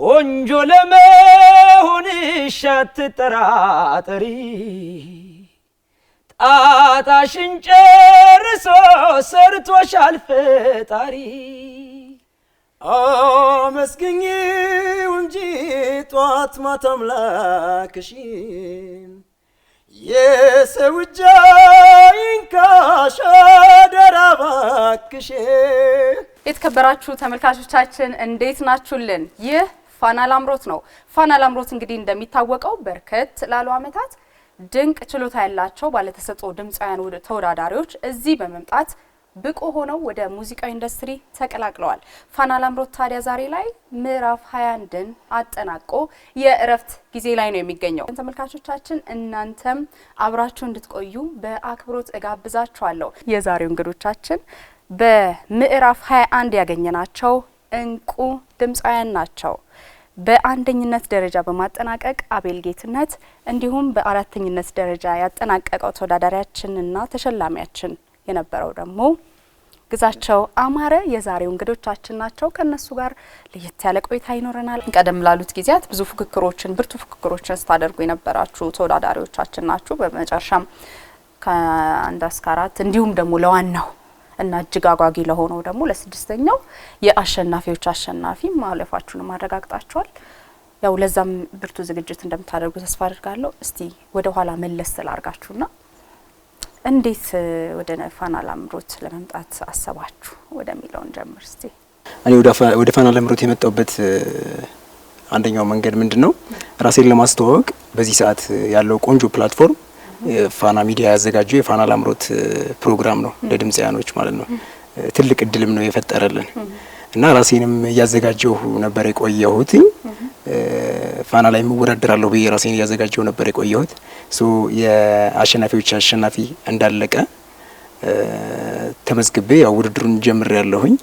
ቆንጆ ለመሆንሽ አትጠራጠሪ ጣጣሽን ጨርሶ ሰርቶሻል ፈጣሪ አመስግኚው እንጂ ጧት ማታ አምላክሽን የሰው እጅ አይንካሽ አደራ እባክሽ። የተከበራችሁ ተመልካቾቻችን እንዴት ናችሁልን? ይህ ፋና ላምሮት ነው። ፋና ላምሮት እንግዲህ እንደሚታወቀው በርከት ላሉ አመታት ድንቅ ችሎታ ያላቸው ባለተሰጥኦ ድምጻውያን ተወዳዳሪዎች እዚህ በመምጣት ብቁ ሆነው ወደ ሙዚቃው ኢንዱስትሪ ተቀላቅለዋል። ፋና ላምሮት ታዲያ ዛሬ ላይ ምዕራፍ 21ን አጠናቆ የእረፍት ጊዜ ላይ ነው የሚገኘው። ተመልካቾቻችን እናንተም አብራችሁ እንድትቆዩ በአክብሮት እጋብዛችኋለሁ። የዛሬው እንግዶቻችን በምዕራፍ 21 ያገኘናቸው እንቁ ድምጻውያን ናቸው። በአንደኝነት ደረጃ በማጠናቀቅ አቤል ጌትነት እንዲሁም በአራተኝነት ደረጃ ያጠናቀቀው ተወዳዳሪያችንና ተሸላሚያችን የነበረው ደግሞ ግዛቸው አማረ የዛሬው እንግዶቻችን ናቸው። ከነሱ ጋር ለየት ያለ ቆይታ ይኖረናል። ቀደም ላሉት ጊዜያት ብዙ ፉክክሮችን ብርቱ ፉክክሮችን ስታደርጉ የነበራችሁ ተወዳዳሪዎቻችን ናችሁ። በመጨረሻም ከአንድ እስከ አራት እንዲሁም ደግሞ ለዋናው እና እጅግ አጓጊ ለሆነው ደግሞ ለስድስተኛው የአሸናፊዎች አሸናፊ ማለፋችሁን ማረጋግጣችኋል። ያው ለዛም ብርቱ ዝግጅት እንደምታደርጉ ተስፋ አድርጋለሁ። እስቲ ወደ ኋላ መለስ ስላርጋችሁና እንዴት ወደ ፋና ላምሮት ለመምጣት አሰባችሁ ወደሚለው እንጀምር እስቲ። እኔ ወደ ፋና ላምሮት የመጣሁበት አንደኛው መንገድ ምንድነው ራሴን ለማስተዋወቅ በዚህ ሰዓት ያለው ቆንጆ ፕላትፎርም ፋና ሚዲያ ያዘጋጀው የፋና ላምሮት ፕሮግራም ነው ለድምጻያኖች ማለት ነው። ትልቅ እድልም ነው የፈጠረልን እና ራሴንም ያዘጋጀው ነበር የቆየሁት። ፋና ላይ ምወዳደራለሁ በየ ራሴን ያዘጋጀው ነበር የቆየሁት። የአሸናፊዎች አሸናፊ እንዳለቀ ተመዝግቤ ያው ውድድሩን ጀምሬያለሁኝ።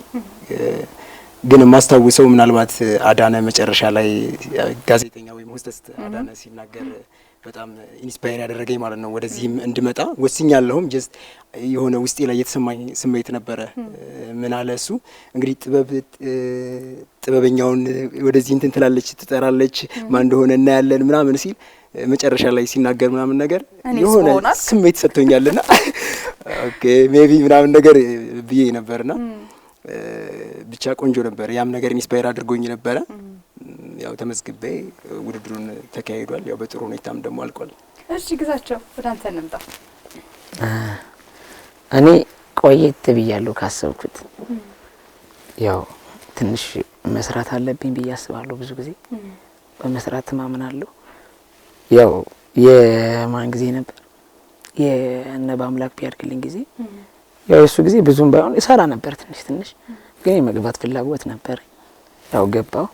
ግን ማስታወሰው ምናልባት አዳነ መጨረሻ ላይ ጋዜጠኛ ወይም ሆስተስ አዳነ ሲናገር በጣም ኢንስፓየር ያደረገኝ ማለት ነው። ወደዚህም እንድመጣ ወስኛለሁም። ጀስት የሆነ ውስጤ ላይ የተሰማኝ ስሜት ነበረ። ምን አለ እሱ እንግዲህ ጥበበኛውን ወደዚህ እንትን ትላለች ትጠራለች ማን እንደሆነ እናያለን ምናምን ሲል መጨረሻ ላይ ሲናገር ምናምን ነገር የሆነ ስሜት ሰጥቶኛልና ኦኬ ሜቢ ምናምን ነገር ብዬ ነበርና ብቻ ቆንጆ ነበር። ያም ነገር ኢንስፓየር አድርጎኝ ነበረ። ያው ተመዝግቤ ውድድሩን ተካሂዷል። ያው በጥሩ ሁኔታም ደግሞ አልቋል። እሺ ግዛቸው ወደ አንተ እንምጣ። እኔ ቆየት ብያለሁ ካሰብኩት። ያው ትንሽ መስራት አለብኝ ብዬ አስባለሁ። ብዙ ጊዜ በመስራት ማምናለሁ። ያው የማን ጊዜ ነበር የነባ አምላክ ቢያድግልኝ ጊዜ ያው እሱ ጊዜ ብዙም ባይሆን ይሰራ ነበር ትንሽ ግን የመግባት ፍላጎት ነበር። ያው ገባው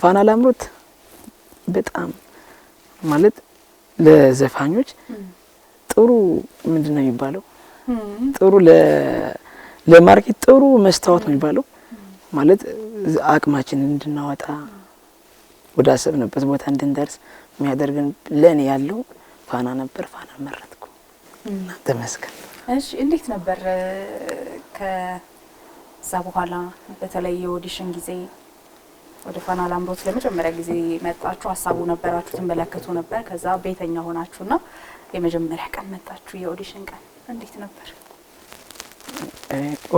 ፋና ላምሮት በጣም ማለት ለዘፋኞች ጥሩ ምንድነው የሚባለው ጥሩ ለማርኬት ጥሩ መስታወት ነው የሚባለው ማለት አቅማችንን እንድናወጣ ወደ አሰብንበት ቦታ እንድንደርስ የሚያደርገን ለኔ ያለው ፋና ነበር። ፋና መረጥኩ እና ተመስገን። እሺ እንዴት ነበር ከዛ በኋላ በተለይ የኦዲሽን ጊዜ ወደ ፋና ላምሮት ለመጀመሪያ ጊዜ መጣችሁ? ሀሳቡ ነበራችሁ? ተመለከቱ ነበር? ከዛ ቤተኛ ሆናችሁና የመጀመሪያ ቀን መጣችሁ። የኦዲሽን ቀን እንዴት ነበር?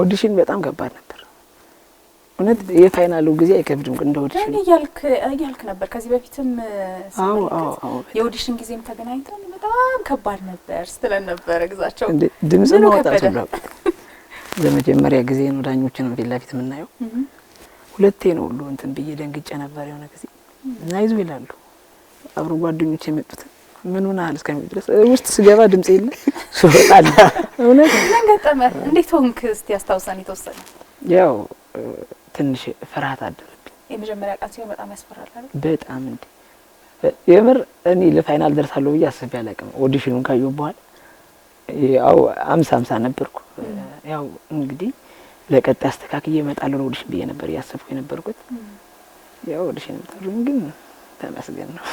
ኦዲሽን በጣም ከባድ ነበር። እውነት የፋይናሉ ጊዜ አይከብድም እንደ ኦዲሽን እያልክ ነበር ከዚህ በፊትም የኦዲሽን ጊዜም ተገናኝተን በጣም ከባድ ነበር ስትለን ነበር። ግዛቸው ድምጽ ነው ወጣው ለመጀመሪያ ጊዜ ነው ዳኞችን ፊት ለፊት የምናየው። ሁለቴ ነው ሁሉ እንትን ብዬ ደንግጬ ነበር የሆነ ጊዜ እና ይዙ ይላሉ አብሮ ጓደኞቼ የመጡት ምን ሆነሃል እስከሚል ድረስ ውስጥ ስገባ ድምጽ የለ ሶጣል እውነት ለንገጠመ እንዴት ሆንክ እስቲ ያስታውሰን የተወሰነ። ያው ትንሽ ፍርሃት አደረብኝ። የመጀመሪያ ቀን ሲሆን በጣም ያስፈራል አይደል? በጣም እንዴ የምር እኔ ለፋይናል ደርሳለሁ ብዬ አስቤ አላውቅም። ኦዲሽኑን ካየሁ በኋላ ያው 50 ነበርኩ። ያው እንግዲህ ለቀጣይ አስተካክዬ እመጣለሁ ኦዲሽን ብዬ ነበር ያሰብኩ የነበርኩት። ያው ኦዲሽን መጣልኝ ግን ተመስገን ነው።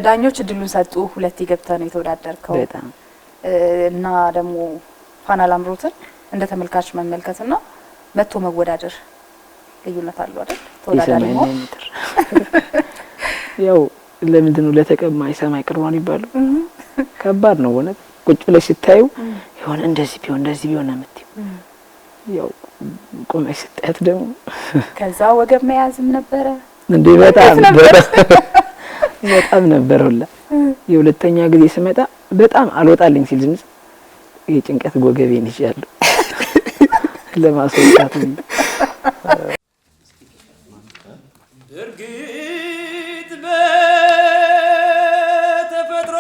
ዳኞች እድሉን ሰጡ። ሁለት ይገብተህ ነው የተወዳደርከው በጣም እና ደግሞ ፋና ላምሮትን እንደ ተመልካች መመልከትና መጥቶ መወዳደር ልዩነት አለው አይደል? ተወዳዳሪ ነው። ያው ለምንድን ነው ለተቀማጭ ሰማይ ቅርባን ይባላል? ከባድ ነው ወነት ቁጭ ብለሽ ስታዩ የሆነ እንደዚህ ቢሆን ነው የምትይው። ያው ቆመሽ ስታያት ደግሞ ከዛ ወገብ መያዝም ነበረ እንዴ በጣም ነበር ሁላ። የሁለተኛ ጊዜ ስመጣ በጣም አልወጣልኝ ሲል ድምጽ የጭንቀት ወገቤን ይዣለሁ ለማስወጣት ነው። እርግጥ በተፈጥሮ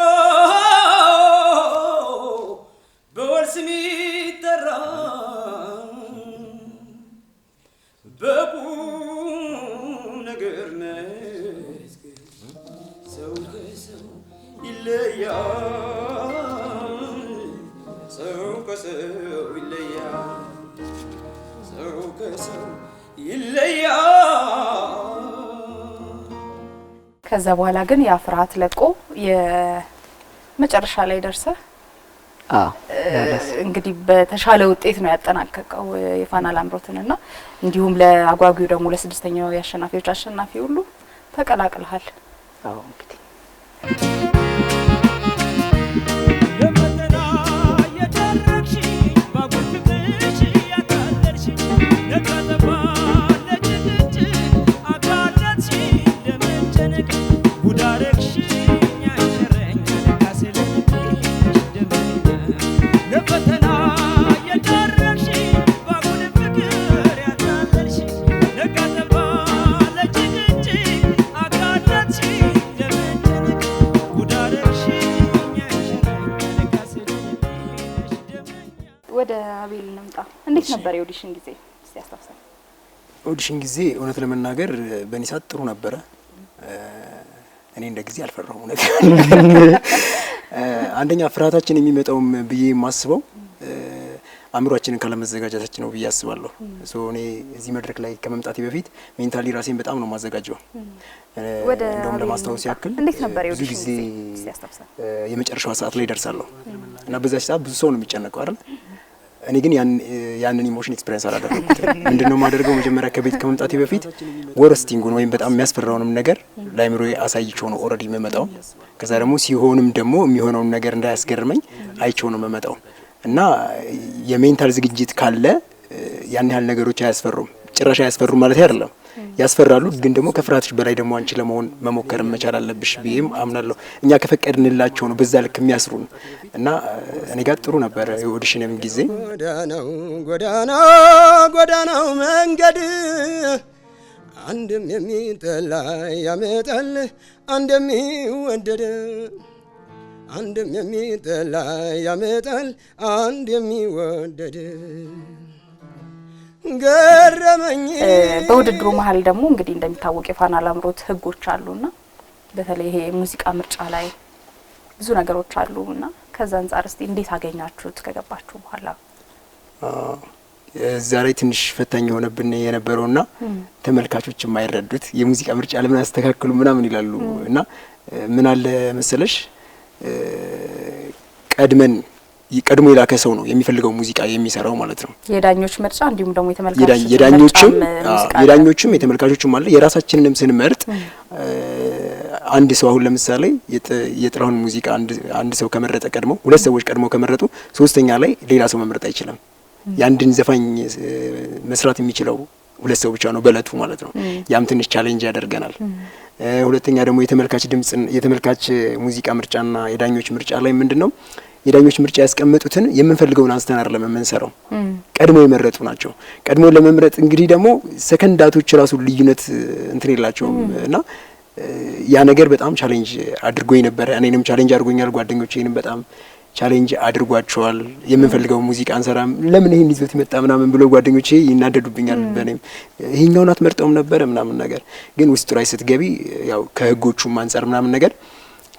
በወል ስም ይጠራ በቁም ነገር ሰው ከሰው ይለያል፣ ሰው ከሰው ይለያል፣ ሰው ከሰው ይለያል። ከዛ በኋላ ግን ያ ፍርሃት ለቆ የመጨረሻ ላይ ደርሰ እንግዲህ በተሻለ ውጤት ነው ያጠናቀቀው የፋና ላምሮትንና እንዲሁም ለአጓጊው ደግሞ ለስድስተኛው የአሸናፊዎች አሸናፊ ሁሉ ተቀላቅለሃል። አዎ እንግዲህ ወደ አቤል እንምጣ። እንዴት ነበር የኦዲሽን ጊዜ? እስቲ አስታውሰን። ኦዲሽን ጊዜ እውነት ለመናገር በእኔ ሰዓት ጥሩ ነበረ። እኔ እንደ ጊዜ አልፈራሁም ነበር። አንደኛ ፍርሃታችን የሚመጣውም ብዬ የማስበው አእምሯችንን ካለመዘጋጀታችን ነው ብዬ አስባለሁ። እኔ እዚህ መድረክ ላይ ከመምጣቴ በፊት ሜንታሊ ራሴን በጣም ነው ማዘጋጀው። እንደውም ለማስታወስ ያክል እንዴት ነበር ብዙ የኦዲሽን ጊዜ ጊዜ? እስቲ አስታውሰን። የመጨረሻው ሰዓት ላይ ደርሳለሁ እና በዛች ሰዓት ብዙ ሰው ነው የሚጨነቀው አይደል? እኔ ግን ያንን ኢሞሽን ኤክስፒሪየንስ አላደረኩትም። ምንድነው ማደርገው? መጀመሪያ ከቤት ከመምጣቴ በፊት ወረስቲንጉን ወይም በጣም የሚያስፈራውንም ነገር ለአእምሮዬ አሳይቼው ነው ኦልሬዲ የምመጣው። ከዛ ደግሞ ሲሆንም ደግሞ የሚሆነውን ነገር እንዳያስገርመኝ አይቼው ነው የምመጣው እና የሜንታል ዝግጅት ካለ ያን ያህል ነገሮች አያስፈሩም። ጭራሽ አያስፈሩም ማለት አይደለም፣ ያስፈራሉ። ግን ደግሞ ከፍርሃትሽ በላይ ደግሞ አንቺ ለመሆን መሞከር መቻል አለብሽ ብዬም አምናለሁ። እኛ ከፈቀድንላቸው ነው በዛ ልክ የሚያስሩን እና እኔ ጋር ጥሩ ነበር የኦዲሽንም ጊዜ። ጎዳናው መንገድ አንድም የሚጠላ ያመጣል፣ አንድም የሚወደድ አንድም የሚጠላ ያመጣል፣ አንድ የሚወደድ ገረመኝ። በውድድሩ መሀል ደግሞ እንግዲህ እንደሚታወቅ የፋና ላምሮት ህጎች አሉና በተለይ ይሄ ሙዚቃ ምርጫ ላይ ብዙ ነገሮች አሉና ከዛ አንፃር እስቲ እንዴት አገኛችሁት ከገባችሁ በኋላ? እዛ ላይ ትንሽ ፈታኝ የሆነብን የነበረውና ተመልካቾች የማይረዱት የሙዚቃ ምርጫ ለምን አስተካክሉ ምናምን ይላሉ እና ምን አለ መሰለሽ ቀድሞ የላከ ሰው ነው የሚፈልገው ሙዚቃ የሚሰራው ማለት ነው። የዳኞች ምርጫ እንዲሁም ደግሞ የዳኞችም የተመልካቾችም አለ። የራሳችንንም ስንመርጥ አንድ ሰው አሁን ለምሳሌ የጥላሁን ሙዚቃ አንድ ሰው ከመረጠ ቀድሞ ሁለት ሰዎች ቀድሞ ከመረጡ ሶስተኛ ላይ ሌላ ሰው መምረጥ አይችልም። ያንድን ዘፋኝ መስራት የሚችለው ሁለት ሰው ብቻ ነው በእለቱ ማለት ነው። ያም ትንሽ ቻሌንጅ ያደርገናል። ሁለተኛ ደግሞ የተመልካች ሙዚቃ ምርጫና የዳኞች ምርጫ ላይ ምንድነው የዳኞች ምርጫ ያስቀመጡትን የምንፈልገውን አንስተን አይደለም የምንሰራው። ቀድሞ የመረጡ ናቸው። ቀድሞ ለመምረጥ እንግዲህ ደግሞ ሰከንዳቶች ራሱ ልዩነት እንትን የላቸውም እና ያ ነገር በጣም ቻሌንጅ አድርጎኝ ነበር። እኔንም ቻሌንጅ አድርጎኛል፣ ጓደኞቼንም በጣም ቻሌንጅ አድርጓቸዋል። የምንፈልገው ሙዚቃ አንሰራም፣ ለምን ይሄን ይዞት ይመጣ ምናምን ብለው ጓደኞቼ ይናደዱብኛል። በእኔም ይሄኛውን አትመርጠውም ነበር ምናምን ነገር። ግን ውስጡ ላይ ስትገቢ ያው ከህጎቹም አንፃር ምናምን ነገር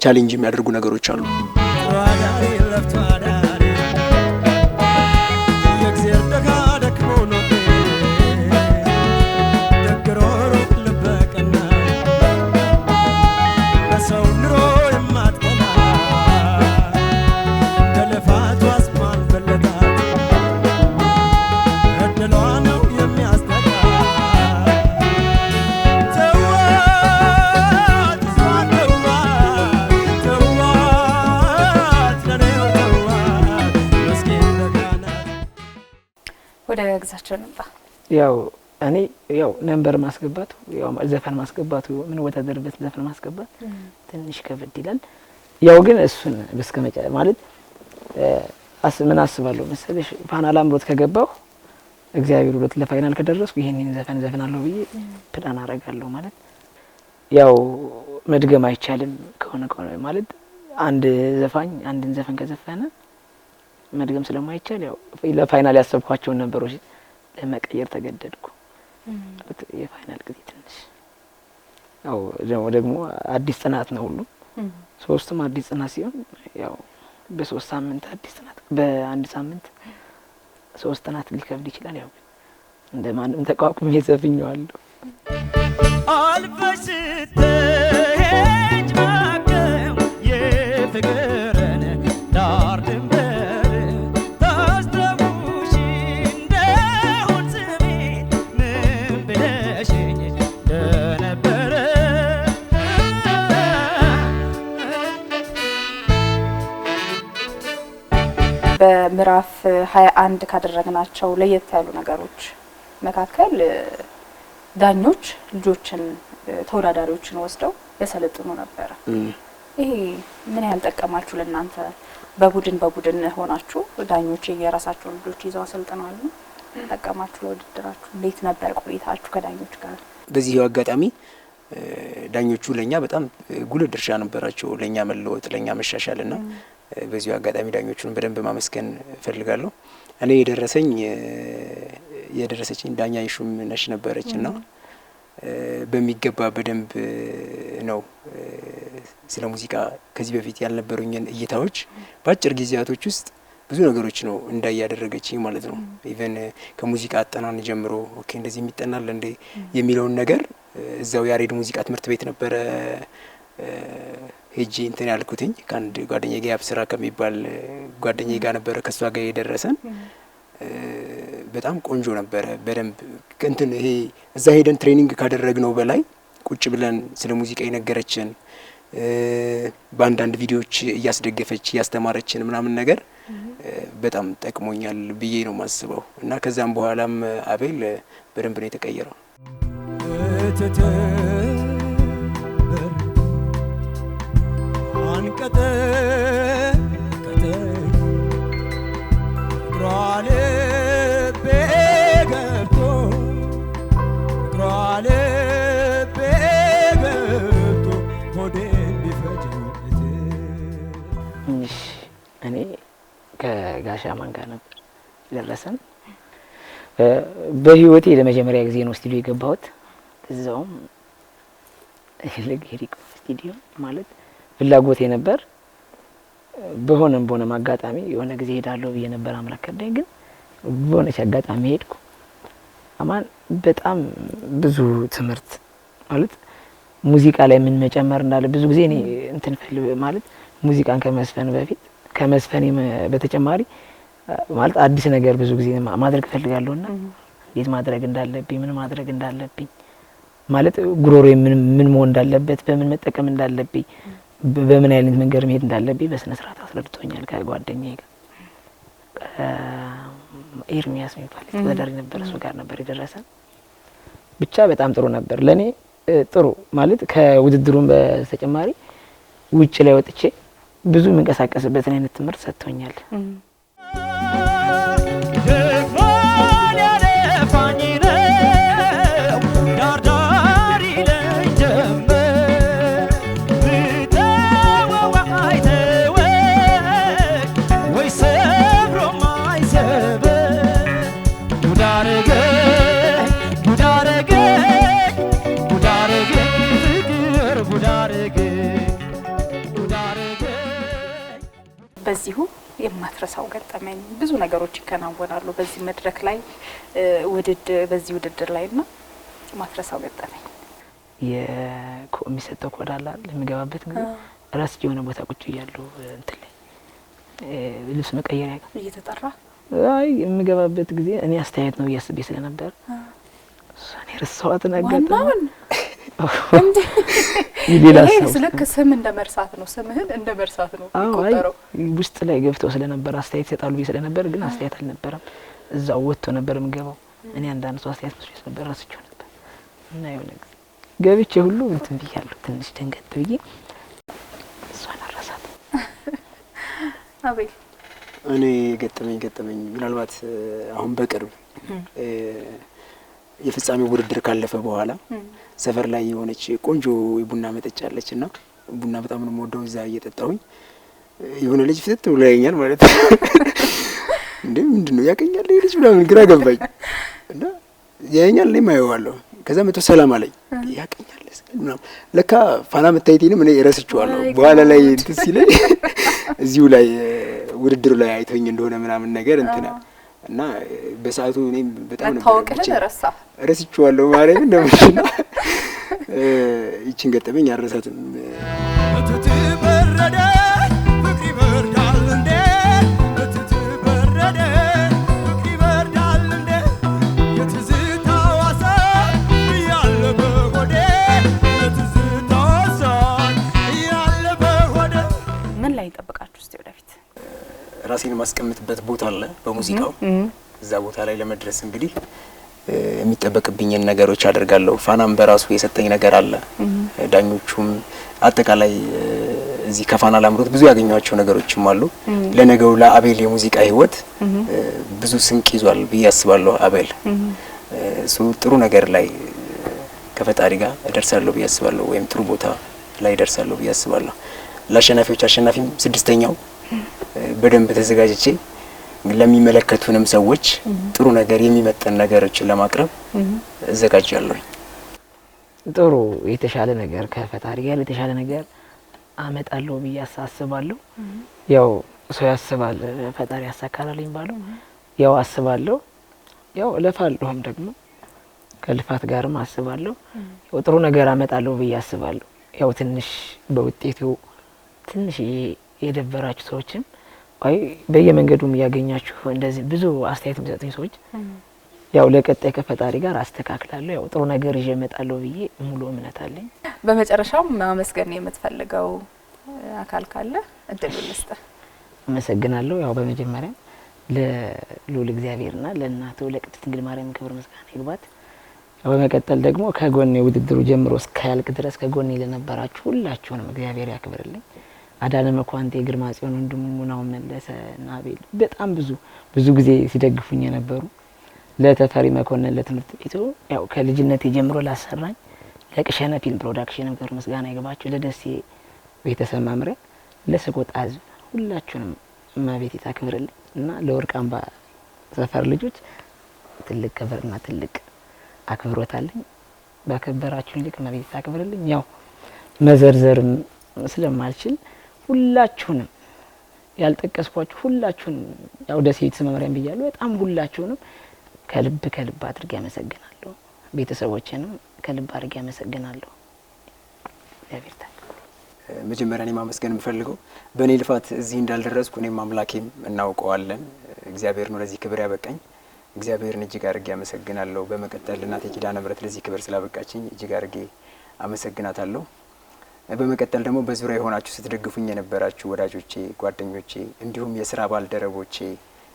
ቻሌንጅ የሚያደርጉ ነገሮች አሉ። ወደ ግዛቸው እንምጣ። ያው እኔ ያው ነምበር ማስገባት ያው ዘፈን ማስገባቱ ምን ወታደርበት ዘፈን ማስገባት ትንሽ ከበድ ይላል። ያው ግን እሱን በስከመጨ ማለት ምን አስባለሁ መሰለሽ ፋና ላምሮት ከገባሁ እግዚአብሔር ሁለት ለፋይናል ከደረስኩ ይሄንን ዘፈን ዘፈናለሁ ብዬ ፕላን አረጋለሁ። ማለት ያው መድገም አይቻልም ከሆነ ማለት አንድ ዘፋኝ አንድን ዘፈን ከዘፈነ መድገም ስለማይቻል ያው ለፋይናል ያሰብኳቸውን ነበሮች ለመቀየር ተገደድኩ። የፋይናል ጊዜ ትንሽ ያው ደግሞ አዲስ ጥናት ነው ሁሉ ሶስቱም አዲስ ጥናት ሲሆን ያው በ3 ሳምንት አዲስ ጥናት በአንድ ሳምንት 3 ጥናት ሊከብድ ይችላል። ያው እንደማንም ተቋቁሜ ዘፍኜዋለሁ። አልፈሽ ስትሄጂ ማቀው የፍቅርን ዳር ድንበር ታስታውሺ እንደሆን ስሜት ምን ብለሽኝ እንደነበረ በምዕራፍ 21 ካደረግናቸው ለየት ያሉ ነገሮች መካከል ዳኞች ልጆችን ተወዳዳሪዎችን ወስደው ያሰለጥኑ ነበር። ይሄ ምን ያህል ጠቀማችሁ ለእናንተ? በቡድን ሆናችሁ ዳኞች የራሳቸው ልጆች ይዘው አሰልጥናሉ። ጠቀማችሁ ለውድድራችሁ? እንዴት ነበር ቆይታችሁ ከዳኞች ጋር? በዚህ አጋጣሚ ዳኞቹ ለኛ በጣም ጉልህ ድርሻ ነበራቸው፣ ለኛ መለወጥ፣ ለኛ መሻሻልና በዚህ አጋጣሚ ዳኞቹን በደንብ ማመስገን ፈልጋለሁ። እኔ የደረሰችኝ ዳኛ ይሹም ነሽ ነበረችና በሚገባ በደንብ ነው ስለ ሙዚቃ ከዚህ በፊት ያልነበሩኝን እይታዎች በአጭር ጊዜያቶች ውስጥ ብዙ ነገሮች ነው እንዳያደረገችኝ ማለት ነው። ኢቨን ከሙዚቃ አጠናን ጀምሮ ኦኬ እንደዚህ የሚጠናል እንዴ የሚለውን ነገር እዛው ያሬድ ሙዚቃ ትምህርት ቤት ነበረ ሄጂ እንትን ያልኩትኝ ከአንድ ጓደኛዬ ጋር ያብስራ ከሚባል ጓደኛዬ ጋር ነበረ ከሷ ጋር የደረሰን በጣም ቆንጆ ነበረ። በደንብ እንትን ይሄ እዛ ሄደን ትሬኒንግ ካደረግነው በላይ ቁጭ ብለን ስለ ሙዚቃ የነገረችን በአንዳንድ ቪዲዮዎች እያስደገፈች እያስተማረችን ምናምን ነገር በጣም ጠቅሞኛል ብዬ ነው ማስበው እና ከዛም በኋላም አቤል በደንብ ነው የተቀየረው። አንቀጠ እኔ ከጋሻ ማን ጋር ነበር ደረሰን። በህይወቴ ለመጀመሪያ ጊዜ ነው ስቱዲዮ የገባሁት። እዛውም ለጌሪክ ስቱዲዮ ማለት ፍላጎቴ ነበር። በሆነም አጋጣሚ የሆነ ጊዜ ሄዳለሁ ብዬ ነበር አመለከተኝ። ግን በሆነች አጋጣሚ ሄድኩ። አማን በጣም ብዙ ትምህርት ማለት ሙዚቃ ላይ ምን መጨመር እንዳለ ብዙ ጊዜ እኔ እንትን ማለት ሙዚቃን ከመስፈን በተጨማሪ ማለት አዲስ ነገር ብዙ ጊዜ ማድረግ ፈልጋለሁና የት ማድረግ እንዳለብኝ ምን ማድረግ እንዳለብኝ ማለት ጉሮሮ ምን መሆን እንዳለበት በምን መጠቀም እንዳለብኝ በምን አይነት መንገድ መሄድ እንዳለብኝ በስነ ስርዓት አስረድቶኛል። ከጓደኛዬ ጋር ኤርሚያስ የሚባል ተወዳዳሪ ነበር፣ እሱ ጋር ነበር የደረሰን። ብቻ በጣም ጥሩ ነበር ለኔ ጥሩ ማለት ከውድድሩም በተጨማሪ ውጭ ላይ ወጥቼ ብዙ መንቀሳቀስበትን አይነት ትምህርት ሰጥቶኛል። በዚሁ የማትረሳው ገጠመኝ? ብዙ ነገሮች ይከናወናሉ በዚህ መድረክ ላይ በዚህ ውድድር ላይና የማትረሳው ገጠመኝ? የሚሰጠው ኮድ አለ ለሚገባበት ጊዜ ራስ የሆነ ቦታ ቁጭ እያለሁ እንትን ላይ ልብስ መቀየሪያ እየተጠራ አይ የሚገባበት ጊዜ እኔ አስተያየት ነው እያስቤ ስለነበር እኔ ረሳኋት ነገር እንዴ ይላል። ስለክ ስም እንደመርሳት ነው፣ ስምህን እንደመርሳት ነው የሚቆጠረው። ውስጥ ላይ ገብተው ስለነበር አስተያየት ይሰጣሉ ስለነበር ግን አስተያየት አልነበረም። እዛው ወጥቶ ነበር የምገባው። እኔ አንዳንድ ሰው አስተያየት መስሎኝ ነበር ረስቼው ነበር እና የሆነ ጊዜ ገብቼ ሁሉ እንትን ብያለሁ ትንሽ ደንገጥ ብዬ እሷን አረሳት። አቤል እኔ ገጠመኝ ምናልባት አሁን በቅርብ የፍጻሜው ውድድር ካለፈ በኋላ ሰፈር ላይ የሆነች ቆንጆ የቡና መጠጫ አለችና ቡና በጣም ነው የምወደው። እዛ እየጠጣሁኝ የሆነ ልጅ ፍትት ብሎ ያየኛል ማለት ነው። እንዴ ምንድነው ያቀኛል ልጅ ምናምን ግራ ገባኝ እና ያየኛል እኔም አየዋለሁ። ከዛ መቶ ሰላም አለኝ ያቀኛል ምናምን ለካ ፋና መታየቴንም እኔ ረስቼዋለሁ። በኋላ ላይ እንትን ሲለኝ እዚሁ ላይ ውድድሩ ላይ አይቶኝ እንደሆነ ምናምን ነገር እንትና እና በሰዓቱ እኔም በጣም ነበር ረስቼዋለሁ ማለት ነው። ይቺን ገጠመኝ አረሳትም። ምን ላይ እንጠብቃችሁ እስቲ ወደፊት? ራሴን ማስቀምጥበት ቦታ አለ በሙዚቃው። እዛ ቦታ ላይ ለመድረስ እንግዲህ የሚጠበቅብኝን ነገሮች አደርጋለሁ። ፋናም በራሱ የሰጠኝ ነገር አለ። ዳኞቹም አጠቃላይ እዚህ ከፋና ላምሮት ብዙ ያገኟቸው ነገሮችም አሉ። ለነገው ለአቤል የሙዚቃ ህይወት ብዙ ስንቅ ይዟል ብዬ አስባለሁ። አቤል እሱ ጥሩ ነገር ላይ ከፈጣሪ ጋር እደርሳለሁ ብዬ አስባለሁ፣ ወይም ጥሩ ቦታ ላይ እደርሳለሁ ብዬ አስባለሁ። ለአሸናፊዎች አሸናፊም ስድስተኛው በደንብ ተዘጋጅቼ ለሚመለከቱንም ሰዎች ጥሩ ነገር የሚመጥን ነገሮችን ለማቅረብ እዘጋጃለሁ። ጥሩ የተሻለ ነገር ከፈጣሪ ጋር የተሻለ ነገር አመጣለሁ ብዬ አስባለሁ። ያው ሰው ያስባል ፈጣሪ ያሳካራል የሚባለው ያው አስባለሁ። ያው ለፋለሁም ደግሞ ከልፋት ጋርም አስባለሁ። ያው ጥሩ ነገር አመጣለሁ ብዬ አስባለሁ። ያው ትንሽ በውጤቱ ትንሽ የደበራችሁ ሰዎችም አይ በየመንገዱም ያገኛችሁ እንደዚህ ብዙ አስተያየት የሚሰጡኝ ሰዎች ያው ለቀጣይ ከፈጣሪ ጋር አስተካክላለሁ። ያው ጥሩ ነገር ይዤ እመጣለሁ ብዬ ሙሉ እምነት አለኝ። በመጨረሻም ማመስገን የምትፈልገው አካል ካለ እድል ልስጥ። አመሰግናለሁ። ያው በመጀመሪያ ለልዑል እግዚአብሔርና ለእናቱ ለቅድስት ድንግል ማርያም ክብር ምስጋና ይግባት። በመቀጠል ደግሞ ከጎኔ ውድድሩ ጀምሮ እስካያልቅ ድረስ ከጎኔ ለነበራችሁ ሁላችሁንም እግዚአብሔር ያክብርልኝ። አዳነ መኳንቴ፣ ግርማ ጽዮን ወንድሙ፣ ሙናው መለሰ እና አቤል በጣም ብዙ ጊዜ ሲደግፉኝ የነበሩ ለተፈሪ መኮንን ለትምህርት ቤቱ ያው ከልጅነቴ ጀምሮ ላሰራኝ ለቅሸነ ፊልም ፕሮዳክሽን ክብር ምስጋና ይግባችሁ። ለደሴ ቤተሰብ መምሪያ ለሰቆጣ ሕዝብ ሁላችሁንም እመቤቴ ታክብርልኝ እና ለወርቅ አምባ ሰፈር ልጆች ትልቅ ክብርና ትልቅ አክብሮት አለኝ። ባከበራችሁኝ ልክ እመቤቴ ታክብርልኝ። ያው መዘርዘርም ስለማልችል ሁላችሁንም ያልጠቀስኳችሁ ሁላችሁንም ያው ደሴ ቤተሰብ መምሪያን ብያለሁ። በጣም ሁላችሁንም ከልብ አድርጌ አመሰግናለሁ። ቤተሰቦቼንም ከልብ አድርጌ አመሰግናለሁ። እግዚአብሔር መጀመሪያ እኔ ማመስገን የምፈልገው በእኔ ልፋት እዚህ እንዳልደረስኩ እኔም አምላኬም እናውቀዋለን። እግዚአብሔር ነው ለዚህ ክብር ያበቃኝ። እግዚአብሔርን እጅግ አድርጌ አመሰግናለሁ። በመቀጠል እናቴ ኪዳነ ምሕረት ለዚህ ክብር ስላበቃችኝ እጅግ አድርጌ አመሰግናታለሁ። በመቀጠል ደግሞ በዙሪያ የሆናችሁ ስትደግፉኝ የነበራችሁ ወዳጆቼ፣ ጓደኞቼ እንዲሁም የስራ ባልደረቦቼ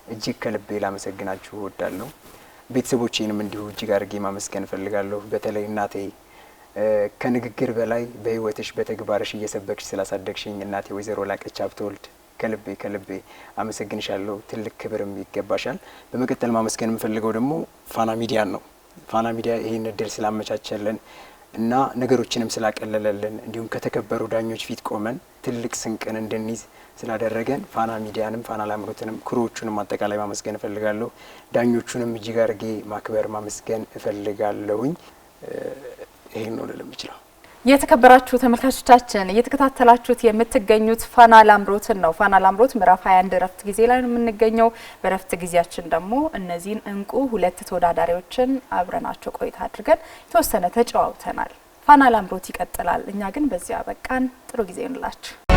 እጅግ ከልቤ ላመሰግናችሁ እወዳለሁ። ቤተሰቦቼንም እንዲሁ እጅግ አድርጌ ማመስገን እፈልጋለሁ። በተለይ እናቴ ከንግግር በላይ በህይወትሽ በተግባርሽ እየሰበክሽ ስላሳደግሽኝ እናቴ ወይዘሮ ላቀች ሀብተወልድ ከልቤ አመሰግንሻለሁ። ትልቅ ክብርም ይገባሻል። በመቀጠል ማመስገን የምፈልገው ደግሞ ፋና ሚዲያን ነው። ፋና ሚዲያ ይህን እድል ስላመቻቸልን እና ነገሮችንም ስላቀለለልን እንዲሁም ከተከበሩ ዳኞች ፊት ቆመን ትልቅ ስንቅን እንድንይዝ ስላደረገን ፋና ሚዲያንም ፋና ላምሮትንም ክሩዎቹንም አጠቃላይ ማመስገን እፈልጋለሁ። ዳኞቹንም እጅግ አድርጌ ማክበር ማመስገን እፈልጋለሁኝ። ይሄን ነው ለምችለው። የተከበራችሁ ተመልካቾቻችን እየተከታተላችሁት የምትገኙት ፋና ላምሮትን ነው። ፋና ላምሮት ምዕራፍ 21 እረፍት ጊዜ ላይ ነው የምንገኘው። በእረፍት ጊዜያችን ደግሞ እነዚህን እንቁ ሁለት ተወዳዳሪዎችን አብረናቸው ቆይታ አድርገን የተወሰነ ተጨዋውተናል። ፋና ላምሮት ይቀጥላል። እኛ ግን በዚያ በቃን። ጥሩ ጊዜ እንላችሁ።